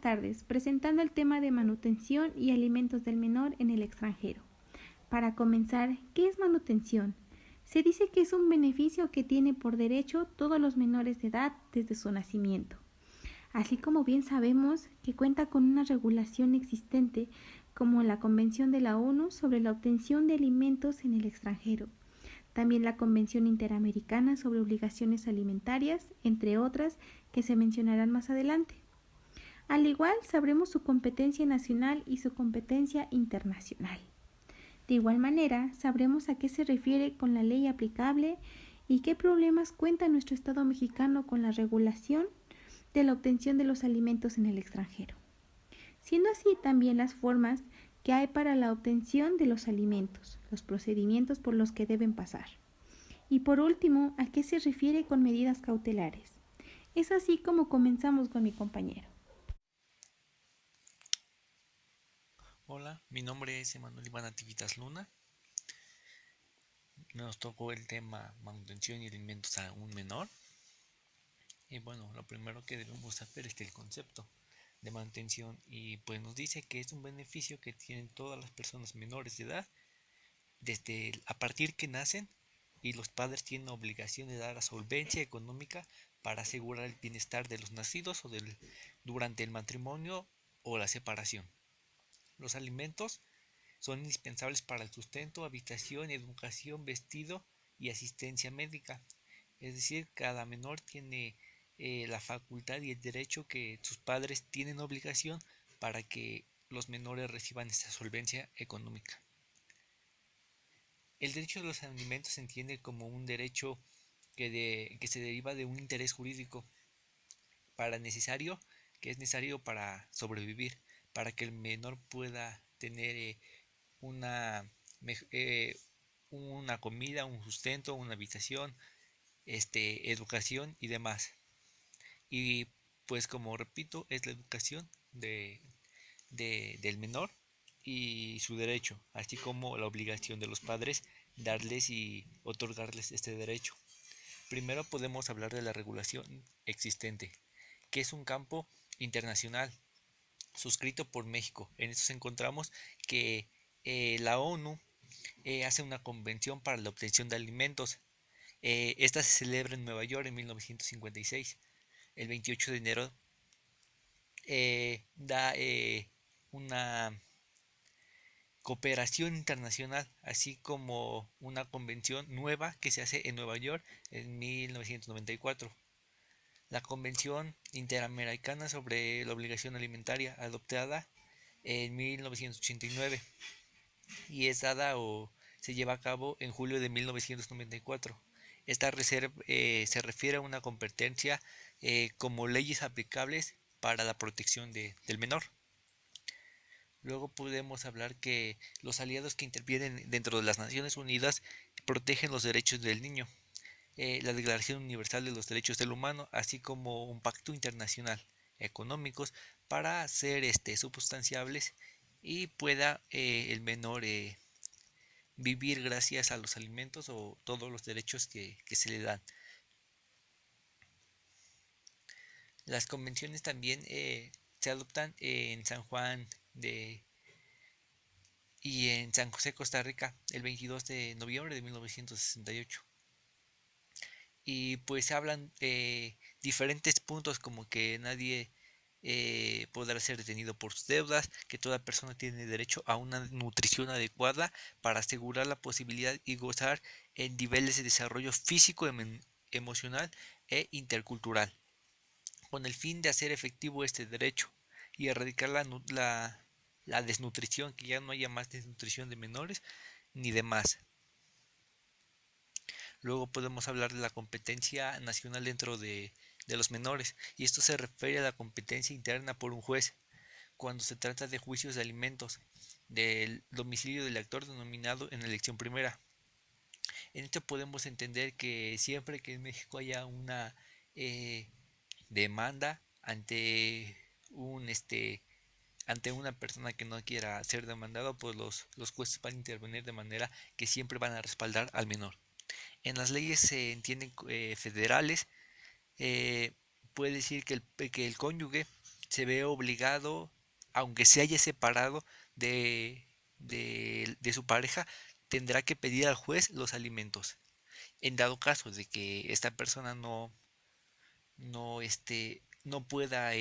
buenas tardes, presentando el tema de manutención y alimentos del menor en el extranjero. Para comenzar, ¿qué es manutención? Se dice que es un beneficio que tiene por derecho todos los menores de edad desde su nacimiento. Así como bien sabemos que cuenta con una regulación existente como la Convención de la ONU sobre la obtención de alimentos en el extranjero, también la Convención Interamericana sobre Obligaciones Alimentarias, entre otras que se mencionarán más adelante. Al igual, sabremos su competencia nacional y su competencia internacional. De igual manera, sabremos a qué se refiere con la ley aplicable y qué problemas cuenta nuestro Estado mexicano con la regulación de la obtención de los alimentos en el extranjero. Siendo así también las formas que hay para la obtención de los alimentos, los procedimientos por los que deben pasar. Y por último, a qué se refiere con medidas cautelares. Es así como comenzamos con mi compañero. Hola, mi nombre es Emanuel Iván Nativitas Luna. Nos tocó el tema manutención y alimentos a un menor. Y bueno, lo primero que debemos saber es el concepto de manutención y pues nos dice que es un beneficio que tienen todas las personas menores de edad a partir que nacen y los padres tienen obligación de dar la solvencia económica para asegurar el bienestar de los nacidos durante el matrimonio o la separación. Los alimentos son indispensables para el sustento, habitación, educación, vestido y asistencia médica. Es decir, cada menor tiene la facultad y el derecho que sus padres tienen obligación para que los menores reciban esta solvencia económica. El derecho de los alimentos se entiende como un derecho que se deriva de un interés jurídico necesario, que es necesario para sobrevivir, para que el menor pueda tener una, eh, una comida, un sustento, una habitación, educación y demás. Y pues como repito, es la educación del menor y su derecho, así como la obligación de los padres darles y otorgarles este derecho. Primero podemos hablar de la regulación existente, que es un campo internacional suscrito por México. En esto encontramos que la ONU hace una convención para la obtención de alimentos. Esta se celebra en Nueva York en 1956. El 28 de enero da una cooperación internacional, así como una convención nueva que se hace en Nueva York en 1994. La Convención Interamericana sobre la Obligación Alimentaria, adoptada en 1989 y es dada o se lleva a cabo en julio de 1994. Esta se refiere a una competencia como leyes aplicables para la protección del menor. Luego podemos hablar que los aliados que intervienen dentro de las Naciones Unidas protegen los derechos del niño, la Declaración Universal de los Derechos del Humano, así como un pacto internacional económicos para ser substanciables y pueda el menor vivir gracias a los alimentos o todos los derechos que se le dan. Las convenciones también se adoptan en San Juan y en San José, Costa Rica, el 22 de noviembre de 1968. Y pues se hablan diferentes puntos como que nadie podrá ser detenido por sus deudas, que toda persona tiene derecho a una nutrición adecuada para asegurar la posibilidad y gozar en niveles de desarrollo físico, emocional e intercultural, con el fin de hacer efectivo este derecho y erradicar la desnutrición, que ya no haya más desnutrición de menores ni de más. Luego podemos hablar de la competencia nacional dentro de los menores, y esto se refiere a la competencia interna por un juez cuando se trata de juicios de alimentos del domicilio del actor denominado en elección primera. En esto podemos entender que siempre que en México haya una eh, demanda ante una persona que no quiera ser demandado, pues los jueces van a intervenir de manera que siempre van a respaldar al menor. En las leyes se entienden federales, puede decir que el cónyuge se ve obligado, aunque se haya separado de su pareja, tendrá que pedir al juez los alimentos. En dado caso de que esta persona no pueda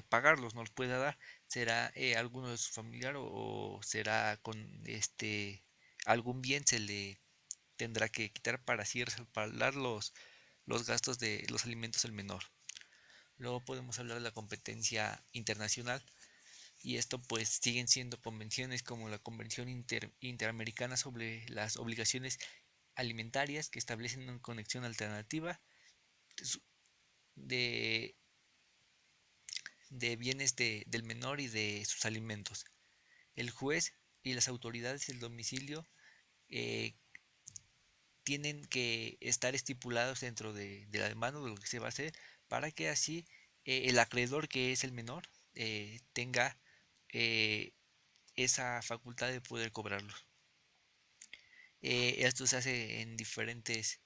pagarlos, no los pueda dar, será alguno de su familiar o será con algún bien se le tendrá que quitar para así respaldar los gastos de los alimentos del menor. Luego podemos hablar de la competencia internacional, y esto pues siguen siendo convenciones como la Convención Interamericana sobre las Obligaciones Alimentarias, que establecen una conexión alternativa de, de bienes del menor y de sus alimentos. El juez y las autoridades del domicilio eh, tienen que estar estipulados dentro de la demanda de lo que se va a hacer, para que así el acreedor, que es el menor, tenga eh, esa facultad de poder cobrarlos. Esto se hace en diferentes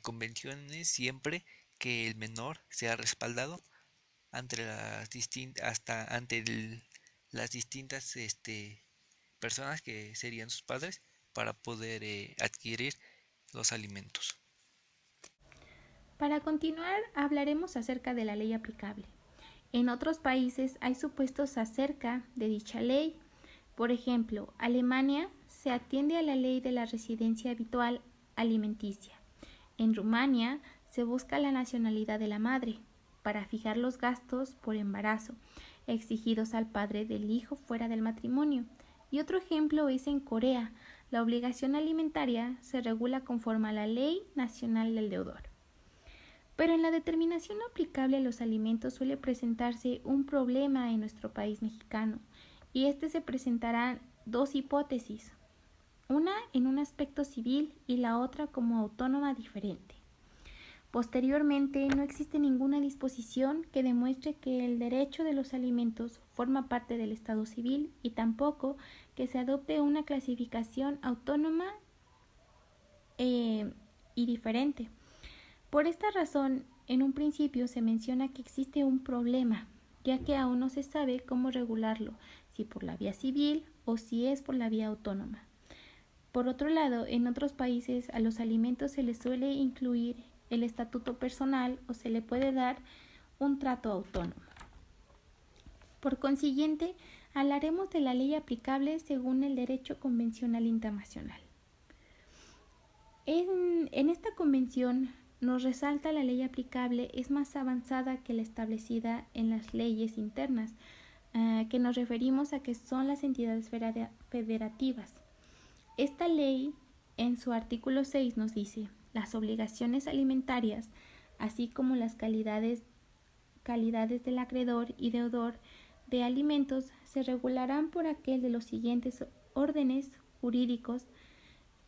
convenciones, siempre que el menor sea respaldado ante las distintas personas que serían sus padres, para poder adquirir los alimentos. Para continuar, hablaremos acerca de la ley aplicable. En otros países hay supuestos acerca de dicha ley. Por ejemplo, Alemania se atiende a la ley de la residencia habitual alimenticia. En Rumania se busca la nacionalidad de la madre para fijar los gastos por embarazo exigidos al padre del hijo fuera del matrimonio. Y otro ejemplo es en Corea. La obligación alimentaria se regula conforme a la Ley Nacional del Deudor. Pero en la determinación aplicable a los alimentos suele presentarse un problema en nuestro país mexicano, y se presentarán dos hipótesis, una en un aspecto civil y la otra como autónoma diferente. Posteriormente, no existe ninguna disposición que demuestre que el derecho de los alimentos forma parte del Estado civil, y tampoco que se adopte una clasificación autónoma y diferente. Por esta razón, en un principio se menciona que existe un problema, ya que aún no se sabe cómo regularlo, si por la vía civil o si es por la vía autónoma. Por otro lado, en otros países a los alimentos se les suele incluir el estatuto personal o se le puede dar un trato autónomo. Por consiguiente, hablaremos de la ley aplicable según el derecho convencional internacional. En esta convención nos resalta la ley aplicable es más avanzada que la establecida en las leyes internas, que nos referimos a que son las entidades federativas. Esta ley, en su artículo 6, nos dice: las obligaciones alimentarias, así como las calidades del acreedor y deudor de alimentos, se regularán por aquel de los siguientes órdenes jurídicos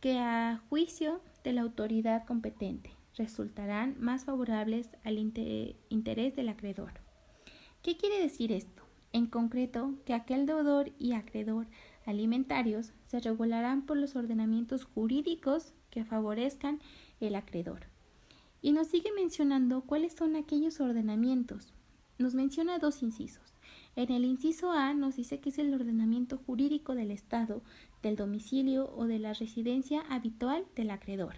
que, a juicio de la autoridad competente, resultarán más favorables al interés del acreedor. ¿Qué quiere decir esto? En concreto, que aquel deudor y acreedor alimentarios se regularán por los ordenamientos jurídicos que favorezcan el acreedor. Y nos sigue mencionando cuáles son aquellos ordenamientos. Nos menciona dos incisos. En el inciso A nos dice que es el ordenamiento jurídico del Estado, del domicilio o de la residencia habitual del acreedor.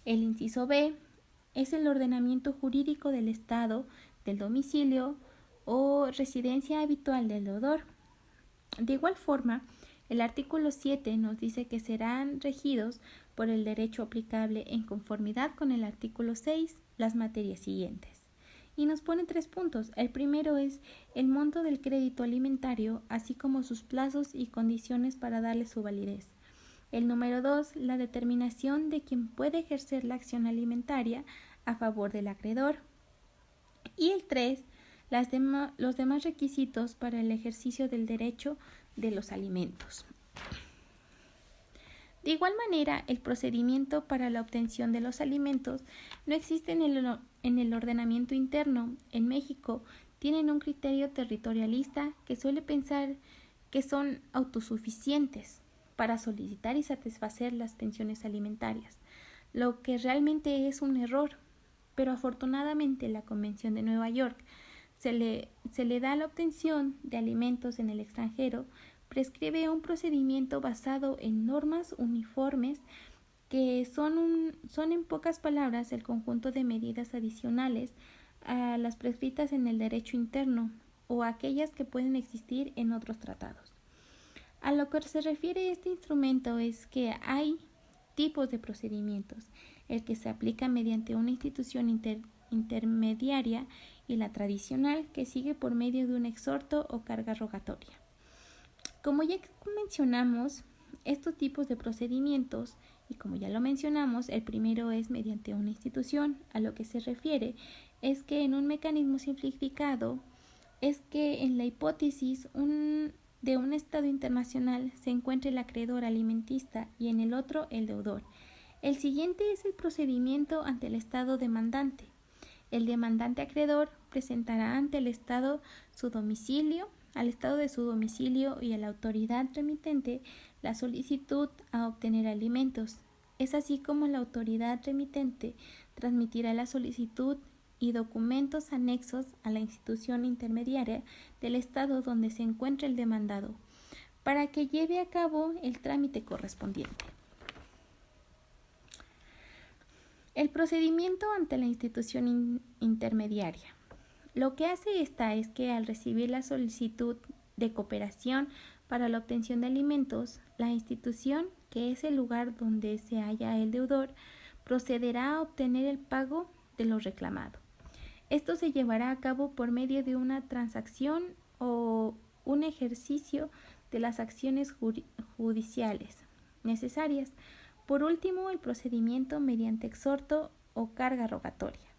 El inciso B es el ordenamiento jurídico del Estado, del domicilio o residencia habitual del deudor. De igual forma, el artículo 7 nos dice que serán regidos por el derecho aplicable en conformidad con el artículo 6 las materias siguientes. Y nos pone 3 puntos. El primero es el monto del crédito alimentario, así como sus plazos y condiciones para darle su validez. El número 2, la determinación de quien puede ejercer la acción alimentaria a favor del acreedor. Y el 3, los demás requisitos para el ejercicio del derecho de los alimentos. De igual manera, el procedimiento para la obtención de los alimentos no existe en el ordenamiento interno. En México tienen un criterio territorialista que suele pensar que son autosuficientes para solicitar y satisfacer las pensiones alimentarias, lo que realmente es un error. Pero afortunadamente la Convención de Nueva York se le da la obtención de alimentos en el extranjero, prescribe un procedimiento basado en normas uniformes que son en pocas palabras el conjunto de medidas adicionales a las prescritas en el derecho interno o aquellas que pueden existir en otros tratados. A lo que se refiere este instrumento es que hay tipos de procedimientos, el que se aplica mediante una institución intermediaria y la tradicional que sigue por medio de un exhorto o carga rogatoria. Como ya mencionamos, estos tipos de procedimientos, y como ya lo mencionamos, el primero es mediante una institución. A lo que se refiere es que en un mecanismo simplificado es que en la hipótesis de un estado internacional se encuentre el acreedor alimentista y en el otro el deudor. El siguiente es el procedimiento ante el estado demandante. El demandante acreedor presentará ante el estado su domicilio, al estado de su domicilio y a la autoridad remitente la solicitud a obtener alimentos. Es así como la autoridad remitente transmitirá la solicitud y documentos anexos a la institución intermediaria del estado donde se encuentra el demandado, para que lleve a cabo el trámite correspondiente. El procedimiento ante la institución intermediaria. Lo que hace esta es que al recibir la solicitud de cooperación para la obtención de alimentos, la institución, que es el lugar donde se halla el deudor, procederá a obtener el pago de lo reclamado. Esto se llevará a cabo por medio de una transacción o un ejercicio de las acciones judiciales necesarias. Por último, el procedimiento mediante exhorto o carga rogatoria.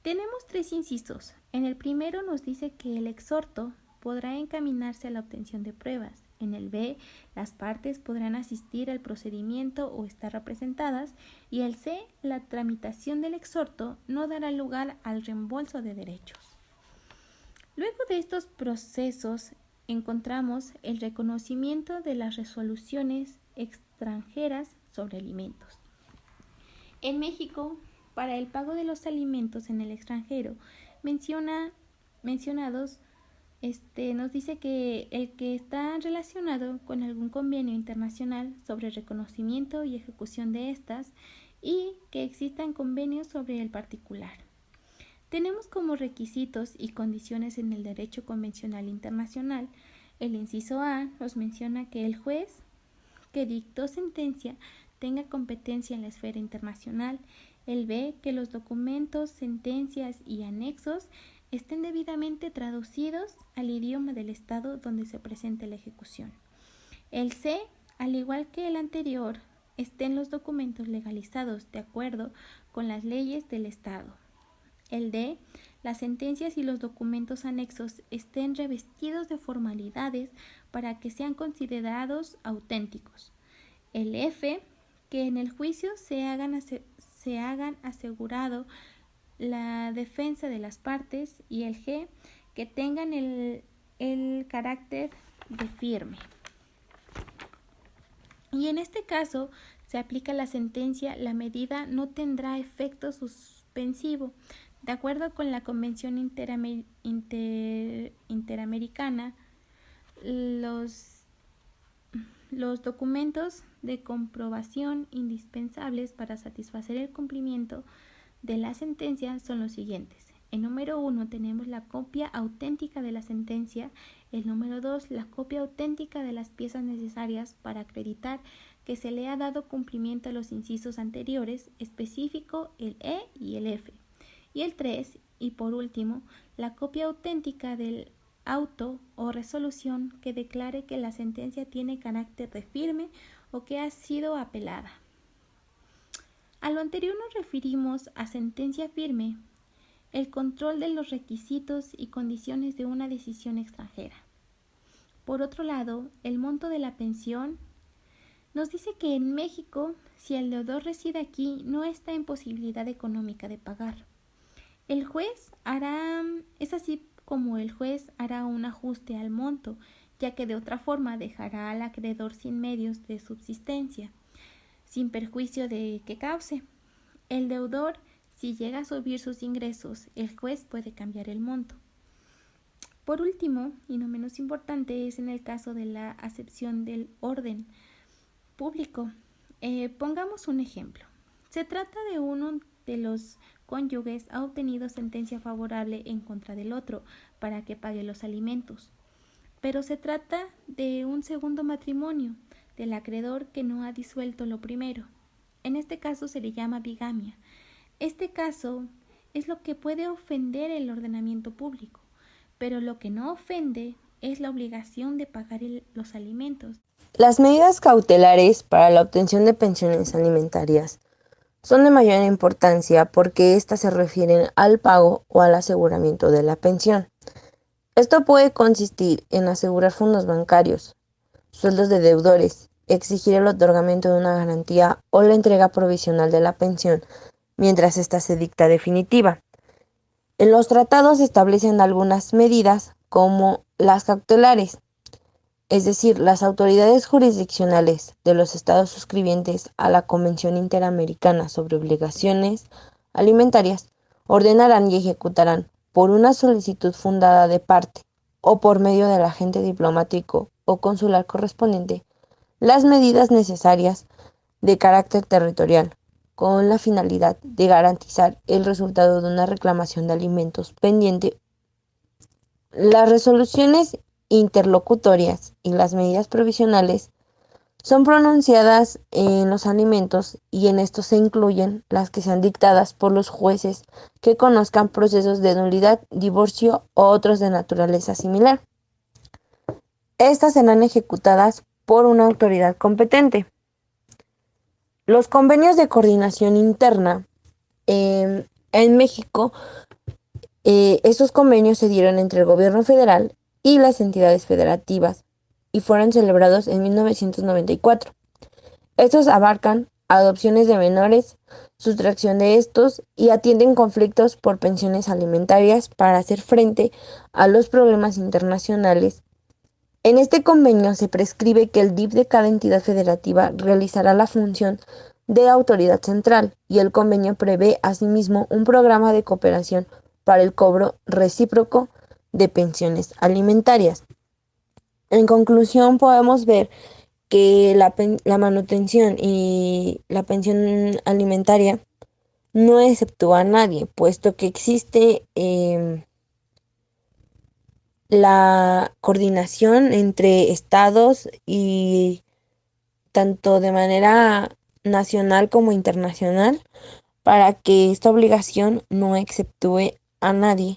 Tenemos 3 incisos. En el primero nos dice que el exhorto podrá encaminarse a la obtención de pruebas. En el B, las partes podrán asistir al procedimiento o estar representadas. Y el C, la tramitación del exhorto no dará lugar al reembolso de derechos. Luego de estos procesos encontramos el reconocimiento de las resoluciones extranjeras sobre alimentos. En México, para el pago de los alimentos en el extranjero mencionados, nos dice que el que está relacionado con algún convenio internacional sobre reconocimiento y ejecución de estas y que existan convenios sobre el particular. Tenemos como requisitos y condiciones en el derecho convencional internacional. El inciso A nos menciona que el juez que dictó sentencia tenga competencia en la esfera internacional. El B, que los documentos, sentencias y anexos estén debidamente traducidos al idioma del estado donde se presente la ejecución. El C, al igual que el anterior, estén los documentos legalizados de acuerdo con las leyes del estado. El D, las sentencias y los documentos anexos estén revestidos de formalidades para que sean considerados auténticos. El F, que en el juicio se hagan asegurado la defensa de las partes. Y el G, que tengan el carácter de firme. Y en este caso se aplica la sentencia, la medida no tendrá efecto suspensivo. De acuerdo con la Convención Interamericana, los documentos de comprobación indispensables para satisfacer el cumplimiento de la sentencia son los siguientes. En número 1 tenemos la copia auténtica de la sentencia. El número 2, la copia auténtica de las piezas necesarias para acreditar que se le ha dado cumplimiento a los incisos anteriores, específico el E y el F. Y el 3, y por último, la copia auténtica del auto o resolución que declare que la sentencia tiene carácter de firme o que ha sido apelada. A lo anterior nos referimos a sentencia firme, el control de los requisitos y condiciones de una decisión extranjera. Por otro lado, el monto de la pensión nos dice que en México, si el deudor reside aquí, no está en posibilidad económica de pagar. Es así como el juez hará un ajuste al monto, ya que de otra forma dejará al acreedor sin medios de subsistencia, sin perjuicio de que cause. El deudor, si llega a subir sus ingresos, el juez puede cambiar el monto. Por último, y no menos importante, es en el caso de la acepción del orden público. Pongamos un ejemplo. Se trata de uno de los cónyuges ha obtenido sentencia favorable en contra del otro para que pague los alimentos. Pero se trata de un segundo matrimonio del acreedor que no ha disuelto lo primero. En este caso se le llama bigamia. Este caso es lo que puede ofender el ordenamiento público, pero lo que no ofende es la obligación de pagar los alimentos. Las medidas cautelares para la obtención de pensiones alimentarias son de mayor importancia porque éstas se refieren al pago o al aseguramiento de la pensión. Esto puede consistir en asegurar fondos bancarios, sueldos de deudores, exigir el otorgamiento de una garantía o la entrega provisional de la pensión mientras ésta se dicta definitiva. En los tratados se establecen algunas medidas como las cautelares, es decir, las autoridades jurisdiccionales de los estados suscribientes a la Convención Interamericana sobre Obligaciones Alimentarias ordenarán y ejecutarán, por una solicitud fundada de parte o por medio del agente diplomático o consular correspondiente, las medidas necesarias de carácter territorial, con la finalidad de garantizar el resultado de una reclamación de alimentos pendiente. Las resoluciones interlocutorias y las medidas provisionales son pronunciadas en los alimentos y en estos se incluyen las que sean dictadas por los jueces que conozcan procesos de nulidad, divorcio o otros de naturaleza similar. Estas serán ejecutadas por una autoridad competente. Los convenios de coordinación interna en México, estos convenios se dieron entre el gobierno federal y las entidades federativas y fueron celebrados en 1994. Estos abarcan adopciones de menores, sustracción de estos y atienden conflictos por pensiones alimentarias para hacer frente a los problemas internacionales. En este convenio se prescribe que el DIF de cada entidad federativa realizará la función de autoridad central y el convenio prevé asimismo un programa de cooperación para el cobro recíproco de pensiones alimentarias. En conclusión, podemos ver que la manutención y la pensión alimentaria no exceptúa a nadie, puesto que existe la coordinación entre estados y tanto de manera nacional como internacional para que esta obligación no exceptúe a nadie.